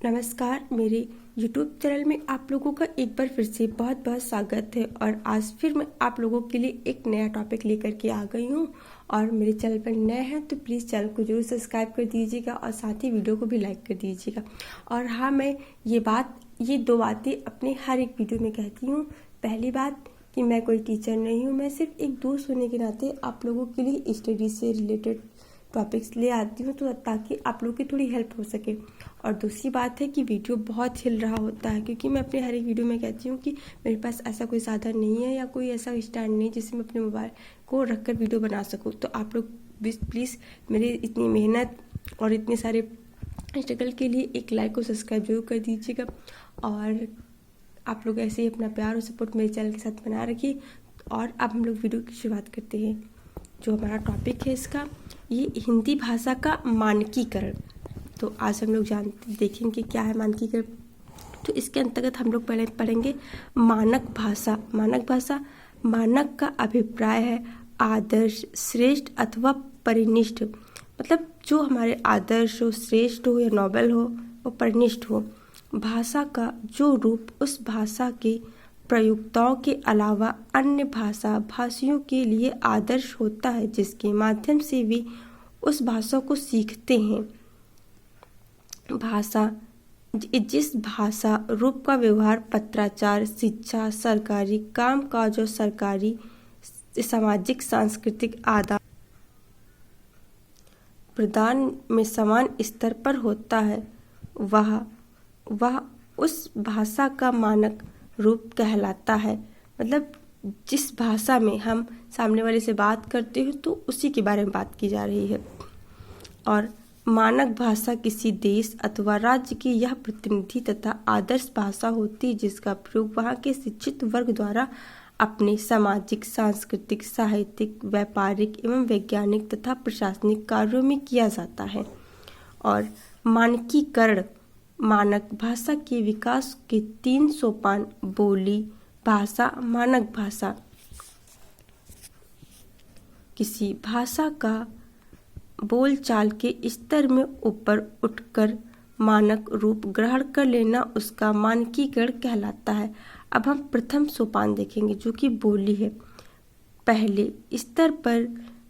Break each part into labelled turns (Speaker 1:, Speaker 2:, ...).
Speaker 1: नमस्कार, मेरे YouTube channel में आप लोगों का एक बार फिर से बहुत बहुत स्वागत है। और आज फिर मैं आप लोगों के लिए एक नया टॉपिक लेकर के आ गई हूँ। और मेरे चैनल पर नए हैं तो प्लीज़ चैनल को जरूर सब्सक्राइब कर दीजिएगा और साथ ही वीडियो को भी लाइक कर दीजिएगा। और हाँ, मैं ये दो बातें अपने हर एक वीडियो में कहती हूँ। पहली बात कि मैं कोई टीचर नहीं हूँ, मैं सिर्फ एक दोस्त होने के नाते आप लोगों के लिए स्टडी से रिलेटेड टॉपिक्स ले आती हूँ तो ताकि आप लोगों की थोड़ी हेल्प हो सके। और दूसरी बात है कि वीडियो बहुत हिल रहा होता है क्योंकि मैं अपने हर एक वीडियो में कहती हूँ कि मेरे पास ऐसा कोई साधन नहीं है या कोई ऐसा स्टैंड नहीं जिससे मैं अपने मोबाइल को रखकर वीडियो बना सकूँ। तो आप लोग प्लीज़ मेरी इतनी मेहनत और इतने सारे स्ट्रगल के लिए एक लाइक और सब्सक्राइब जरूर कर दीजिएगा। और आप लोग ऐसे ही अपना प्यार और सपोर्ट मेरे चैनल के साथ बना रखिए। और अब हम लोग वीडियो की शुरुआत करते हैं। जो हमारा टॉपिक है इसका, ये हिंदी भाषा का मानकीकरण। तो आज हम लोग देखेंगे क्या है मानकीकरण। तो इसके अंतर्गत हम लोग पहले पढ़ेंगे मानक भाषा। मानक का अभिप्राय है आदर्श, श्रेष्ठ अथवा परिनिष्ठ। मतलब जो हमारे आदर्श हो, श्रेष्ठ हो या नोबल हो और परिनिष्ठ हो। भाषा का जो रूप उस भाषा के प्रयुक्ताओं के अलावा अन्य भाषियों के लिए आदर्श होता है, जिसके माध्यम से वे उस भाषा को सीखते हैं। जिस भाषा रूप का व्यवहार पत्राचार, शिक्षा, सरकारी कामकाज और सरकारी सामाजिक सांस्कृतिक आदान प्रदान में समान स्तर पर होता है, वह उस भाषा का मानक रूप कहलाता है। मतलब जिस भाषा में हम सामने वाले से बात करते हैं तो उसी के बारे में बात की जा रही है। और मानक भाषा किसी देश अथवा राज्य की यह प्रतिनिधि तथा आदर्श भाषा होती है जिसका प्रयोग वहाँ के शिक्षित वर्ग द्वारा अपने सामाजिक, सांस्कृतिक, साहित्यिक, व्यापारिक एवं वैज्ञानिक तथा प्रशासनिक कार्यों में किया जाता है। और मानकीकरण मानक भाषा के विकास के 3 सोपान: बोली भाषा, मानक भाषा। किसी भाषा का बोलचाल के स्तर में ऊपर उठकर मानक रूप ग्रहण कर लेना उसका मानकीकरण कहलाता है। अब हम प्रथम सोपान देखेंगे जो कि बोली है। पहले स्तर पर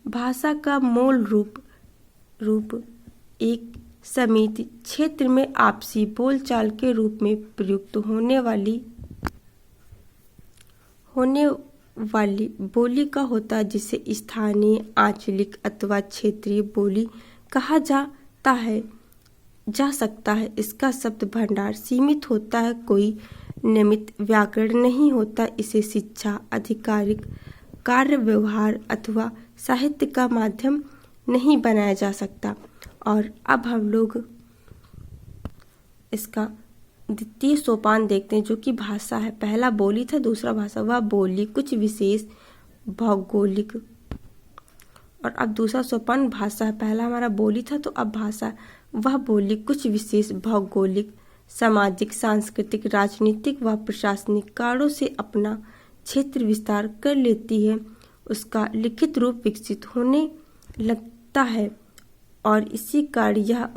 Speaker 1: भाषा का मूल रूप एक सीमित क्षेत्र में आपसी बोलचाल के रूप में प्रयुक्त होने वाली बोली का होता है, जिसे स्थानीय, आंचलिक अथवा क्षेत्रीय बोली कहा जा सकता है। इसका शब्द भंडार सीमित होता है, कोई नियमित व्याकरण नहीं होता। इसे शिक्षा, आधिकारिक कार्य, व्यवहार अथवा साहित्य का माध्यम नहीं बनाया जा सकता। और अब हम लोग इसका द्वितीय सोपान देखते हैं जो कि भाषा है। पहला बोली था, दूसरा भाषा। वह बोली कुछ विशेष भौगोलिक, और अब दूसरा सोपान भाषा है। पहला हमारा बोली था तो अब भाषा। वह बोली कुछ विशेष भौगोलिक, सामाजिक, सांस्कृतिक, राजनीतिक व प्रशासनिक कारणों से अपना क्षेत्र विस्तार कर लेती है। उसका लिखित रूप विकसित होने लगता है और इसी कारण यह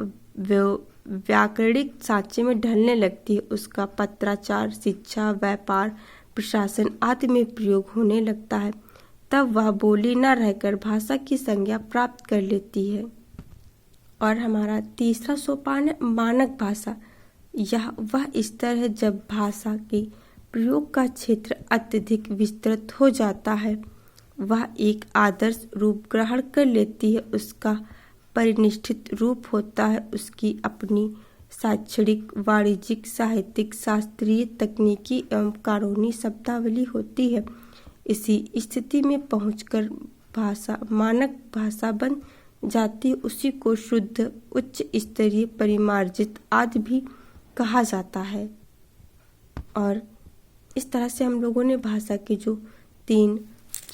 Speaker 1: व्याकरणिक सांचे में ढलने लगती है। उसका पत्राचार, शिक्षा, व्यापार, प्रशासन आदि में प्रयोग होने लगता है। तब वह बोली न रहकर भाषा की संज्ञा प्राप्त कर लेती है। और हमारा तीसरा सोपान है मानक भाषा। यह वह स्तर है जब भाषा के प्रयोग का क्षेत्र अत्यधिक विस्तृत हो जाता है। वह एक आदर्श रूप ग्रहण कर लेती है। उसका परिनिष्ठित रूप होता है। उसकी अपनी शैक्षणिक, वाणिज्यिक, साहित्यिक, शास्त्रीय, तकनीकी एवं कानूनी शब्दावली होती है। इसी स्थिति में पहुंचकर भाषा मानक भाषा बन जाती। उसी को शुद्ध, उच्च स्तरीय, परिमार्जित आदि भी कहा जाता है। और इस तरह से हम लोगों ने भाषा के जो 3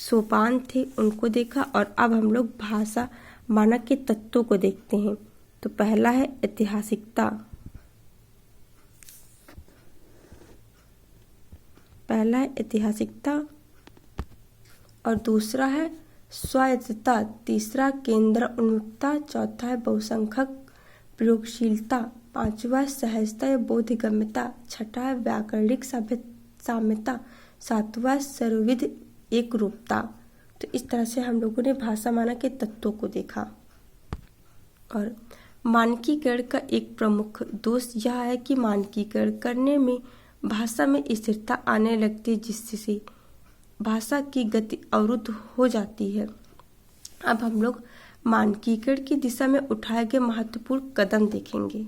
Speaker 1: सोपान थे उनको देखा। और अब हम लोग भाषा मानक के तत्वों को देखते हैं। तो पहला है ऐतिहासिकता। और दूसरा है स्वायत्तता, तीसरा केंद्र उन्मुखता, चौथा है बहुसंख्यक प्रयोगशीलता। 5वां सहजता या बोधगम्यता, 6वां व्याकरणिक साम्यता, 7वां सर्वविध एकरूपता। तो इस तरह से हम लोगों ने भाषा माना के तत्वों को देखा। और मानकीकरण का एक प्रमुख दोष यह है कि मानकीकरण करने में भाषा में स्थिरता आने लगती है, जिससे भाषा की गति अवरुद्ध हो जाती है। अब हम लोग मानकीकरण की दिशा में उठाए गए महत्वपूर्ण कदम देखेंगे।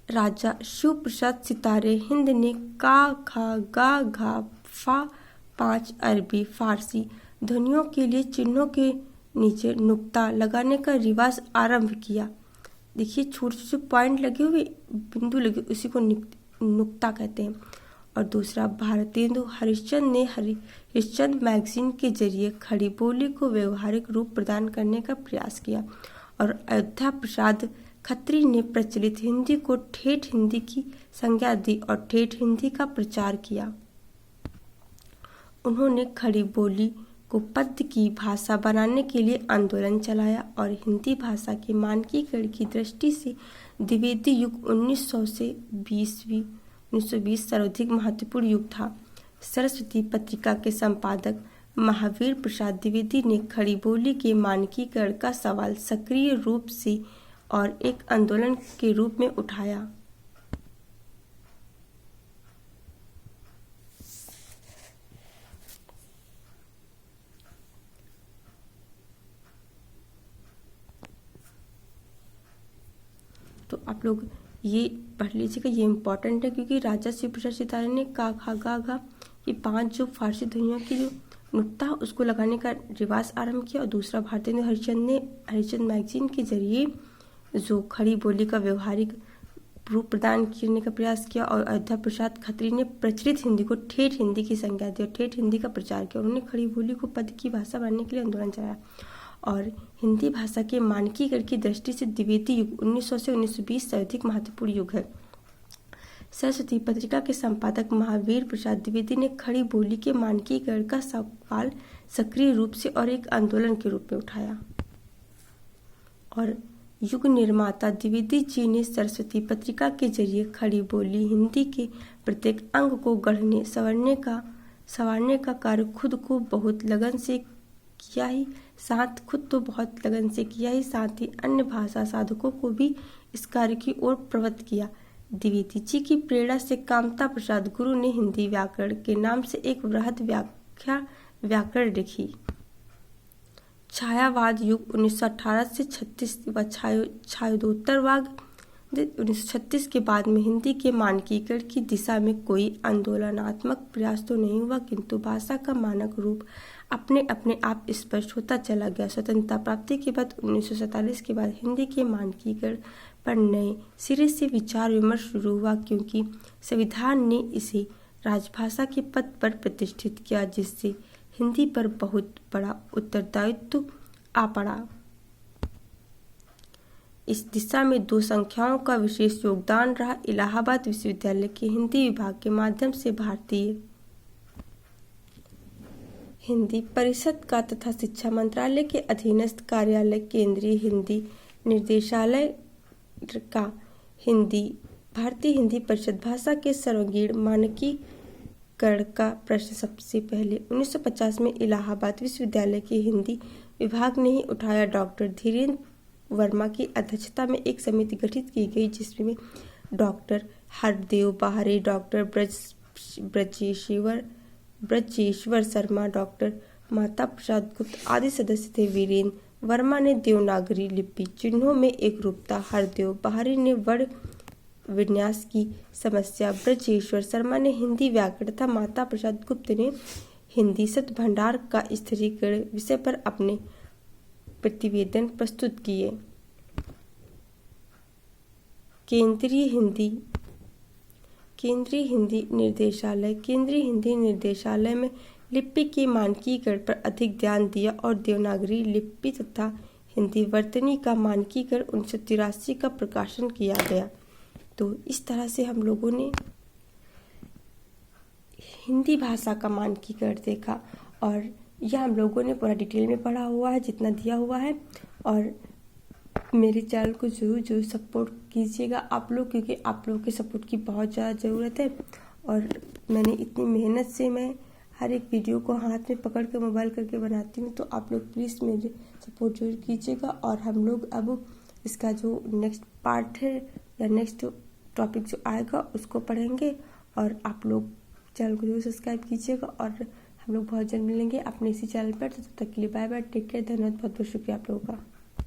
Speaker 1: राजा शिव प्रसाद सितारे हिंद ने का, खा, गा, घा, फा 5 अरबी फारसी ध्वनियों के लिए चिन्हों के नीचे नुक्ता लगाने का रिवाज आरंभ किया। देखिए छोटे छोटे पॉइंट लगे हुए, बिंदु लगे, उसी को नुक्ता कहते हैं। और दूसरा, भारतेंदु हरिश्चंद्र ने हरिश्चंद्र मैगजीन के जरिए खड़ी बोली को व्यवहारिक रूप प्रदान करने का प्रयास किया। और अयोध्या प्रसाद खत्री ने प्रचलित हिंदी को ठेठ हिंदी की संज्ञा दी और ठेठ हिंदी का प्रचार किया। उन्होंने खड़ी बोली को पद्य की भाषा बनाने के लिए आंदोलन चलाया और हिंदी भाषा के मानकीकरण की दृष्टि से द्विवेदी युग 1900 से 1920 सर्वाधिक महत्वपूर्ण युग था। सरस्वती पत्रिका के संपादक महावीर प्रसाद द्विवेदी ने खड़ी बोली के मानकीकरण का सवाल सक्रिय रूप से और एक आंदोलन के रूप में उठाया। तो आप लोग ये पढ़ लीजिएगा, ये इम्पोर्टेंट है, क्योंकि राजा शिव प्रसाद सितारे ने का, खा, गा, घा ये 5 जो फारसी ध्वनियों की जो नुक्ता उसको लगाने का रिवाज आरंभ किया। और दूसरा, भारतेंदु हरिश्चंद्र ने हरिश्चंद्र मैगजीन के जरिए जो खड़ी बोली का व्यवहारिक रूप प्रदान करने का प्रयास किया। और अयोध्या प्रसाद खत्री ने प्रचलित हिंदी को ठेठ हिंदी की संज्ञा दी और ठेठ हिंदी का प्रचार किया। उन्होंने खड़ी बोली को पद की भाषा बनाने के लिए आंदोलन चलाया। और हिंदी भाषा के मानकीकरण की दृष्टि से द्विवेदी युग 1900 से 1920 से अधिक महत्वपूर्ण युग है। सरस्वती पत्रिका के संपादक महावीर प्रसाद द्विवेदी ने खड़ी बोली के मानकीकरण का सवाल सक्रिय रूप से और एक आंदोलन के रूप में उठाया। और युग निर्माता द्विवेदी जी ने सरस्वती पत्रिका के जरिए खड़ी बोली हिंदी के प्रत्येक अंग को गढ़ने संवारने का कार्य खुद बहुत लगन से किया ही साथ ही अन्य भाषा साधकों को भी इस कार्य की ओर प्रवृत्त किया। द्विवेदी जी की प्रेरणा से कामता प्रसाद गुरु ने हिंदी व्याकरण के नाम से एक वृहद व्याकरण लिखी। छायावाद युग 1918 से 36 व छायोत्तरवाद 1936 के बाद में हिंदी के मानकीकरण की दिशा में कोई आंदोलनात्मक प्रयास तो नहीं हुआ, किंतु भाषा का मानक रूप अपने आप स्पष्ट होता चला गया। स्वतंत्रता प्राप्ति के बाद 1947 के बाद हिंदी के मानकीकरण पर नए सिरे से विचार विमर्श शुरू हुआ, क्योंकि संविधान ने इसे राजभाषा के पद पर प्रतिष्ठित किया, जिससे हिंदी पर बहुत बड़ा उत्तरदायित्व आ पड़ा। इस दिशा में 2 संख्याओं का विशेष योगदान रहा। इलाहाबाद विश्वविद्यालय के हिंदी विभाग के माध्यम से भारतीय हिंदी परिषद का तथा शिक्षा मंत्रालय के अधीनस्थ कार्यालय केंद्रीय हिंदी निर्देशालय का भारतीय हिंदी परिषद भाषा के सर्वगीण मानकीकरण का प्रश्न सबसे पहले 1950 में इलाहाबाद विश्वविद्यालय के हिंदी विभाग ने ही उठाया। डॉक्टर धीरेन्द्र वर्मा की अध्यक्षता में एक समिति गठित की गई, जिसमें डॉक्टर हरदेव बाहरे, डॉक्टर ब्रजेश्वर शर्मा, डॉक्टर माता प्रसाद गुप्त आदि सदस्य थे। वीरेंद्र वर्मा ने देवनागरी लिपि चिन्हों में एकरूपता, हरदेव बाहरे ने वर्ण विन्यास की समस्या, ब्रजेश्वर शर्मा ने हिंदी व्याकरण तथा माता प्रसाद गुप्त ने हिंदी शब्द भंडार का स्थिरीकरण विषय पर अपने प्रतिवेदन प्रस्तुत किए। केंद्रीय हिंदी निर्देशालय में लिपि के मानकीकरण पर अधिक ध्यान दिया और देवनागरी लिपि तथा हिंदी वर्तनी का मानकीकरण 1983 का प्रकाशन किया गया। तो इस तरह से हम लोगों ने हिंदी भाषा का मानकीकरण देखा और यह हम लोगों ने पूरा डिटेल में पढ़ा हुआ है जितना दिया हुआ है। और मेरे चैनल को जरूर सपोर्ट कीजिएगा आप लोग, क्योंकि आप लोगों के सपोर्ट की बहुत ज़्यादा ज़रूरत है। और मैंने इतनी मेहनत से मैं हर एक वीडियो को हाथ में पकड़ के मोबाइल करके बनाती हूँ, तो आप लोग प्लीज़ मेरे सपोर्ट जरूर कीजिएगा। और हम लोग अब इसका जो नेक्स्ट पार्ट है या नेक्स्ट टॉपिक जो आएगा उसको पढ़ेंगे। और आप लोग चैनल को जरूर सब्सक्राइब कीजिएगा, और हम लोग बहुत जल्द मिलेंगे अपने इसी चैनल पर। तो तब तक के लिए बाय बाय, टेक केयर, धन्यवाद, बहुत बहुत शुक्रिया आप लोगों का।